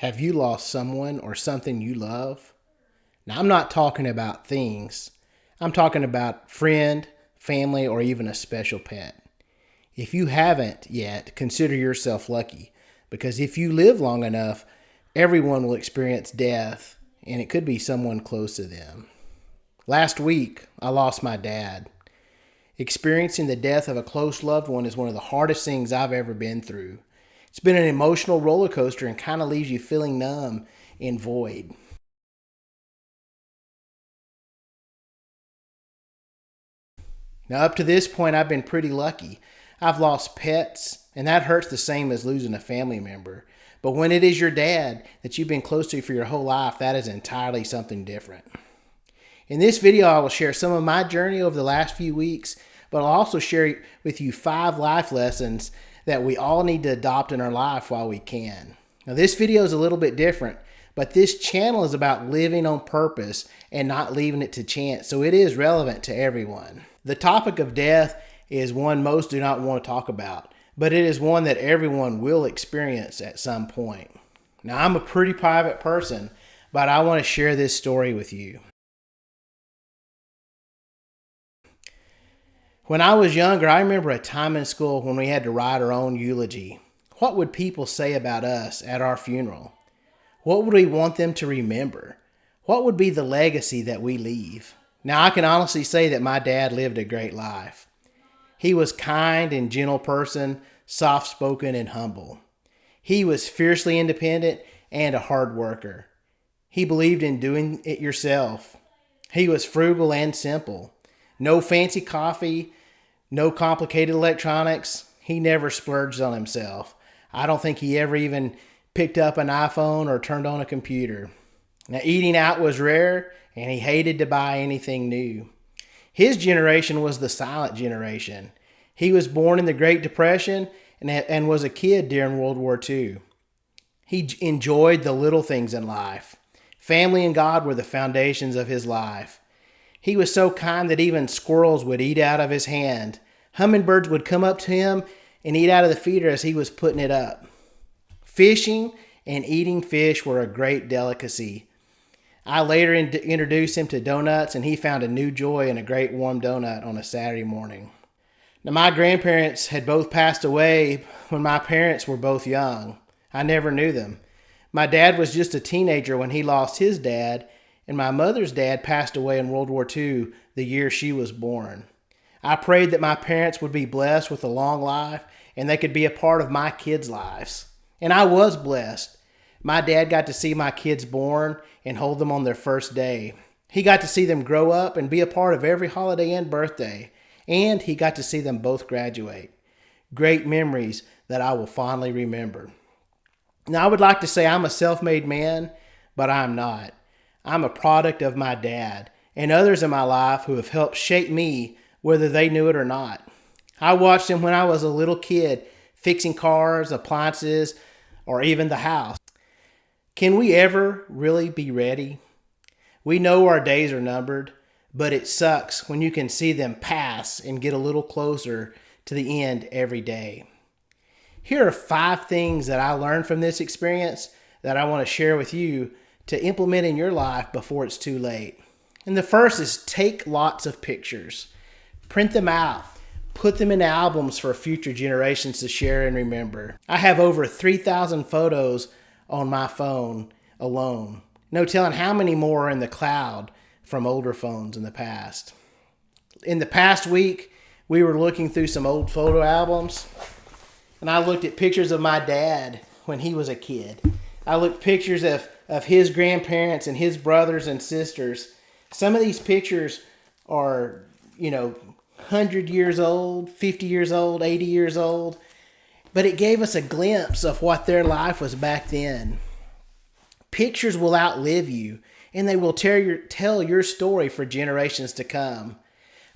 Have you lost someone or something you love? Now, I'm not talking about things. I'm talking about friend, family, or even a special pet. If you haven't yet, consider yourself lucky because if you live long enough, everyone will experience death, and it could be someone close to them. Last week, I lost my dad. Experiencing the death of a close loved one is one of the hardest things I've ever been through. It's been an emotional roller coaster and kind of leaves you feeling numb and void. Now, up to this point, I've been pretty lucky. I've lost pets, and that hurts the same as losing a family member. But when it is your dad that you've been close to for your whole life, that is entirely something different. In this video, I will share some of my journey over the last few weeks, but I'll also share with you 5 life lessons that we all need to adopt in our life while we can. Now, this video is a little bit different, but this channel is about living on purpose and not leaving it to chance, so it is relevant to everyone. The topic of death is one most do not want to talk about, but it is one that everyone will experience at some point. Now, I'm a pretty private person, but I want to share this story with you. When I was younger, I remember a time in school when we had to write our own eulogy. What would people say about us at our funeral? What would we want them to remember? What would be the legacy that we leave? Now, I can honestly say that my dad lived a great life. He was kind and gentle person, soft-spoken and humble. He was fiercely independent and a hard worker. He believed in doing it yourself. He was frugal and simple. No fancy coffee, no complicated electronics. He never splurged on himself. I don't think he ever even picked up an iPhone or turned on a computer. Now, eating out was rare, and he hated to buy anything new. His generation was the silent generation. He was born in the Great Depression and was a kid during World War II. He enjoyed the little things in life. Family and God were the foundations of his life. He was so kind that even squirrels would eat out of his hand. Hummingbirds would come up to him and eat out of the feeder as he was putting it up. Fishing and eating fish were a great delicacy. I later introduced him to donuts, and he found a new joy in a great warm donut on a Saturday morning. Now, my grandparents had both passed away when my parents were both young. I never knew them. My dad was just a teenager when he lost his dad, and my mother's dad passed away in World War II the year she was born. I prayed that my parents would be blessed with a long life and they could be a part of my kids' lives. And I was blessed. My dad got to see my kids born and hold them on their first day. He got to see them grow up and be a part of every holiday and birthday. And he got to see them both graduate. Great memories that I will fondly remember. Now, I would like to say I'm a self-made man, but I'm not. I'm a product of my dad and others in my life who have helped shape me, whether they knew it or not. I watched him when I was a little kid, fixing cars, appliances, or even the house. Can we ever really be ready? We know our days are numbered, but it sucks when you can see them pass and get a little closer to the end every day. Here are 5 things that I learned from this experience that I want to share with you to implement in your life before it's too late. And the first is take lots of pictures. Print them out. Put them in albums for future generations to share and remember. I have over 3,000 photos on my phone alone. No telling how many more are in the cloud from older phones in the past. In the past week, we were looking through some old photo albums, and I looked at pictures of my dad when he was a kid. I looked at pictures of his grandparents and his brothers and sisters. Some of these pictures are, 100 years old, 50 years old, 80 years old. But it gave us a glimpse of what their life was back then. Pictures will outlive you, and they will tell your story for generations to come.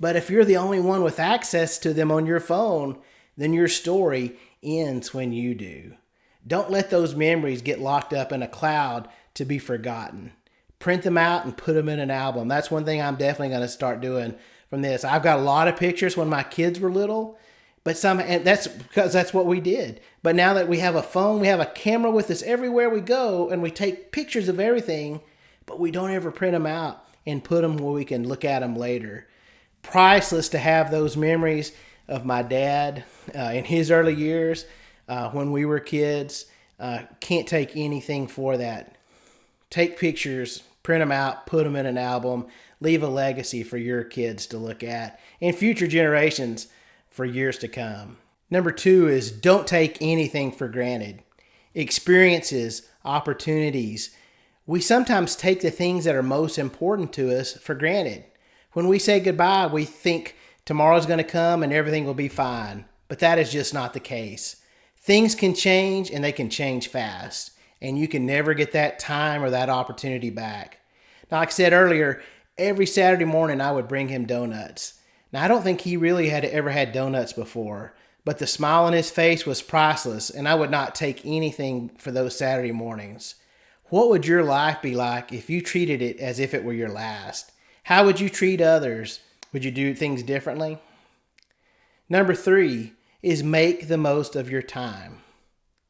But if you're the only one with access to them on your phone, then your story ends when you do. Don't let those memories get locked up in a cloud to be forgotten. Print them out and put them in an album. That's one thing I'm definitely going to start doing from this. I've got a lot of pictures when my kids were little, And that's because that's what we did. But now that we have a phone, we have a camera with us everywhere we go, and we take pictures of everything, but we don't ever print them out and put them where we can look at them later. Priceless to have those memories of my dad in his early years when we were kids. Can't take anything for that. Take pictures, print them out, put them in an album, leave a legacy for your kids to look at and future generations for years to come. Number 2 is don't take anything for granted. Experiences, opportunities. We sometimes take the things that are most important to us for granted. When we say goodbye, we think tomorrow's going to come and everything will be fine. But that is just not the case. Things can change, and they can change fast. And you can never get that time or that opportunity back. Now, like I said earlier, every Saturday morning I would bring him donuts. Now, I don't think he really had ever had donuts before, but the smile on his face was priceless, and I would not take anything for those Saturday mornings. What would your life be like if you treated it as if it were your last? How would you treat others? Would you do things differently? Number 3 is make the most of your time.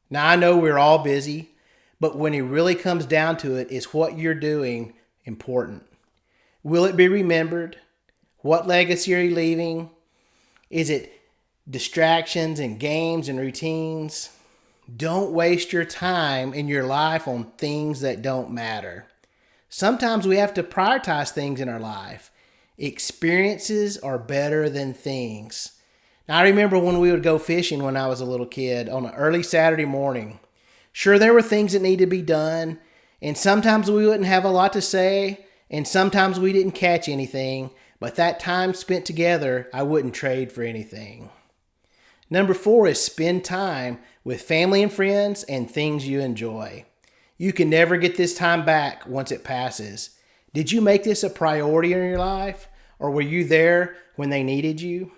Now, I know we're all busy, but when it really comes down to it, is what you're doing important? Will it be remembered? What legacy are you leaving? Is it distractions and games and routines? Don't waste your time in your life on things that don't matter. Sometimes we have to prioritize things in our life. Experiences are better than things. Now, I remember when we would go fishing when I was a little kid on an early Saturday morning. Sure, there were things that needed to be done, and sometimes we wouldn't have a lot to say, and sometimes we didn't catch anything, but that time spent together, I wouldn't trade for anything. Number 4 is spend time with family and friends and things you enjoy. You can never get this time back once it passes. Did you make this a priority in your life, or were you there when they needed you?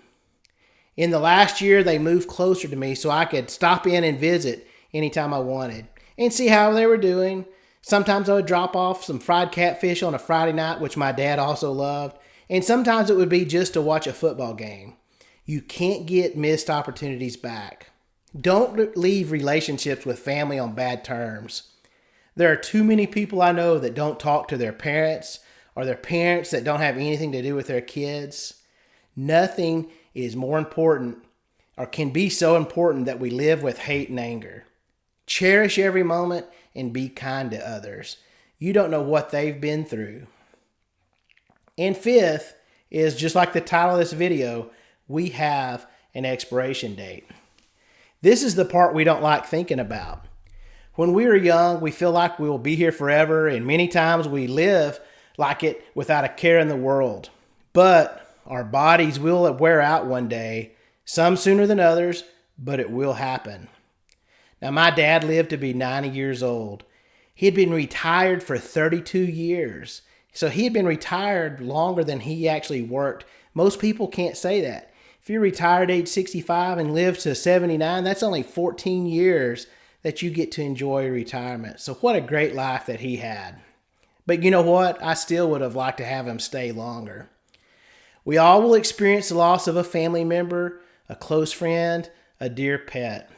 In the last year, they moved closer to me so I could stop in and visit anytime I wanted and see how they were doing. Sometimes I would drop off some fried catfish on a Friday night, which my dad also loved, and sometimes it would be just to watch a football game. You can't get missed opportunities back. Don't leave relationships with family on bad terms. There are too many people I know that don't talk to their parents, or their parents that don't have anything to do with their kids. Nothing is more important or can be so important that we live with hate and anger. Cherish every moment and be kind to others. You don't know what they've been through. And 5th is, just like the title of this video, we have an expiration date. This is the part we don't like thinking about. When we are young, we feel like we will be here forever, and many times we live like it without a care in the world. But our bodies will wear out one day, some sooner than others, but it will happen. Now, my dad lived to be 90 years old. He had been retired for 32 years. So he had been retired longer than he actually worked. Most people can't say that. If you're retired at age 65 and live to 79, that's only 14 years that you get to enjoy retirement. So what a great life that he had. But you know what? I still would have liked to have him stay longer. We all will experience the loss of a family member, a close friend, a dear pet.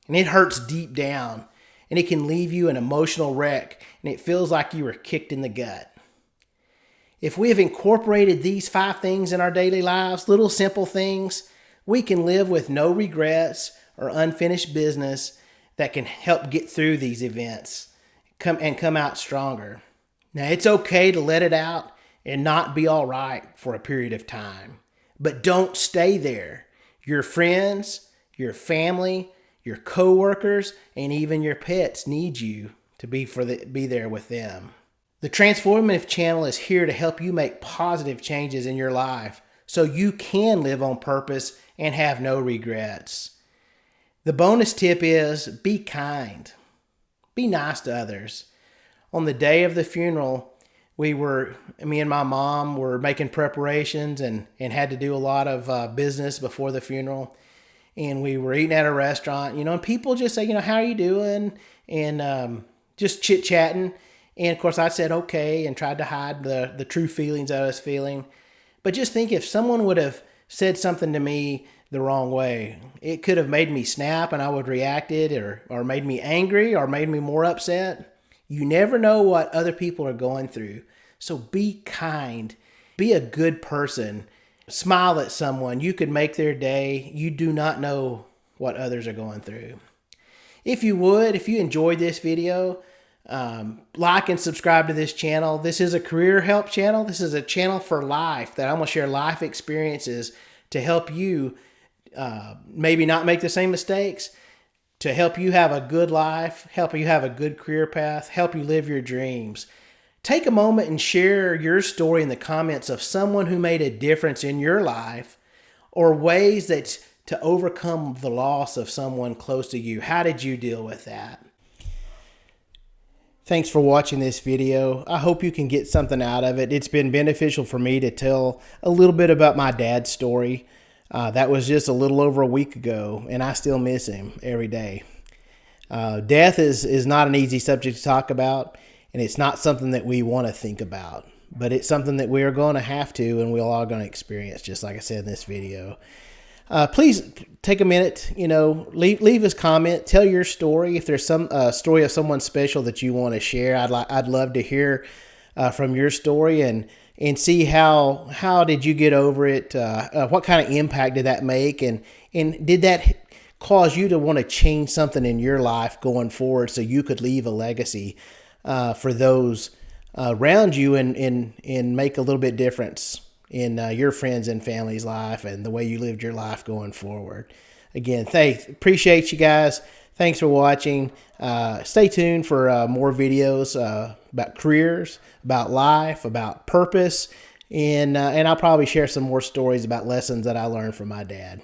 And it hurts deep down, and it can leave you an emotional wreck, and it feels like you were kicked in the gut. If we have incorporated these 5 things in our daily lives, little simple things, we can live with no regrets or unfinished business that can help get through these events and come out stronger. Now, it's okay to let it out and not be all right for a period of time. But don't stay there. Your friends, your family, your coworkers, and even your pets need you to be there with them. The Transformative Channel is here to help you make positive changes in your life so you can live on purpose and have no regrets. The bonus tip is be kind. Be nice to others. On the day of the funeral, me and my mom were making preparations and had to do a lot of business before the funeral. And we were eating at a restaurant, and people just say, how are you doing? And just chit-chatting. And of course I said, okay, and tried to hide the true feelings I was feeling. But just think, if someone would have said something to me the wrong way. It could have made me snap and I would react it, or made me angry or made me more upset. You never know what other people are going through. So be kind. Be a good person. Smile at someone. You could make their day. You do not know what others are going through. If you enjoyed this video, like and subscribe to this channel. This is a career help channel. This is a channel for life, that I'm going to share life experiences to help you maybe not make the same mistakes, to help you have a good life, help you have a good career path, help you live your dreams. Take a moment and share your story in the comments of someone who made a difference in your life, or ways that to overcome the loss of someone close to you. How did you deal with that? Thanks for watching this video. I hope you can get something out of it. It's been beneficial for me to tell a little bit about my dad's story. That was just a little over a week ago, and I still miss him every day. Death is not an easy subject to talk about, and it's not something that we want to think about, but it's something that we are going to have to, and we're all going to experience, just like I said in this video. Please take a minute, leave us a comment, tell your story. If there's some story of someone special that you want to share, I'd love to hear from your story, and see how did you get over it? What kind of impact did that make, and did that cause you to want to change something in your life going forward, so you could leave a legacy for those around you, and make a little bit difference in your friends and family's life, and the way you lived your life going forward. Again, appreciate you guys. Thanks for watching. Stay tuned for more videos about careers, about life, about purpose, and I'll probably share some more stories about lessons that I learned from my dad.